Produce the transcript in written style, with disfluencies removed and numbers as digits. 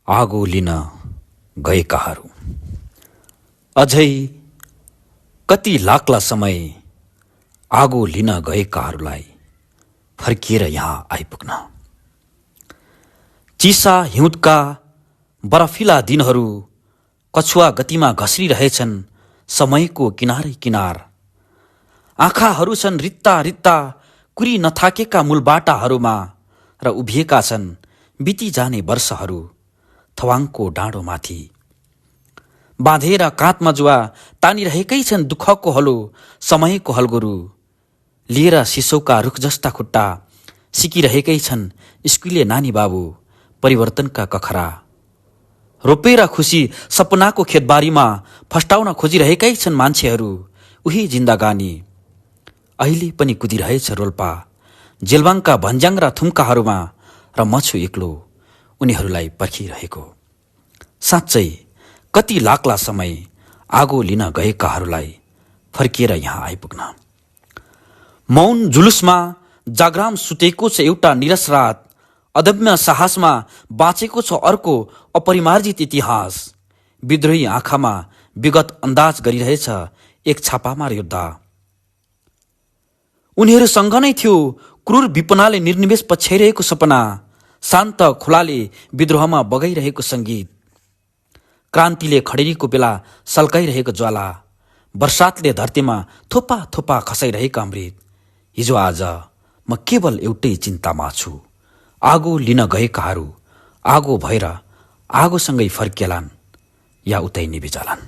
आगो लिन गएकाहरू। अझै कति लाग्ला समय आगो लिन गएकाहरूलाई फर्किएर यहाँ आइपुग्न। चिसा हिउँदका बरफिला दिनहरू कछुवा गतिमा घस्रिरहेछन् समयको किनारै किनार। आँखाहरू छन् रित्ता रित्ता कुरी नथाकेका मूलबाटाहरूमा र उभिएका छन् बिति जाने वर्षहरू थवाङको डाँडोमाथि। बाँधेर काँधमा जुवा तानिरहेकै छन् दुःखको हलो समयको हलगुरु। लिएर सिसौका रुख जस्ता खुट्टा सिकिरहेकै छन् स्कुले नानी बाबु परिवर्तनका कखरा। रोपेर खुसी सपनाको खेतबारीमा फस्टाउन खोजिरहेकै छन् मान्छेहरू उही जिन्दगानी। अहिले पनि कुदिरहेछ रोल्पा जेलबाङका भन्ज्याङ र थुम्काहरूमा र म छु एक्लो उनीहरूलाई पर्खिरहेको। साँच्चै कति लाग्ला समय आगो लिन गएकाहरूलाई फर्किएर यहाँ आइपुग्न। मौन जुलुसमा जाग्राम सुतेको छ एउटा निरस रात। अदम्य साहसमा बाँचेको छ अर्को अपरिमार्जित इतिहास। विद्रोही आँखामा विगत अन्दाज गरिरहेछ एक छापामार योद्धा। उनीहरूसँग नै थियो क्रूर विपनाले निर्निमेष पछ्याइरहेको सपना। शान्त खोलाले विद्रोहमा बगाइरहेको सङ्गीत। क्रान्तिले खडेरीको बेला सल्काइरहेको ज्वाला। बर्सातले धरतीमा थोपा थोपा खसाइरहेको अमृत। हिजो आज म केवल एउटै चिन्तामा छु। आगो लिन गएकाहरू आगो भएर आगोसँगै फर्किएलान् या उतै निभिजालान्।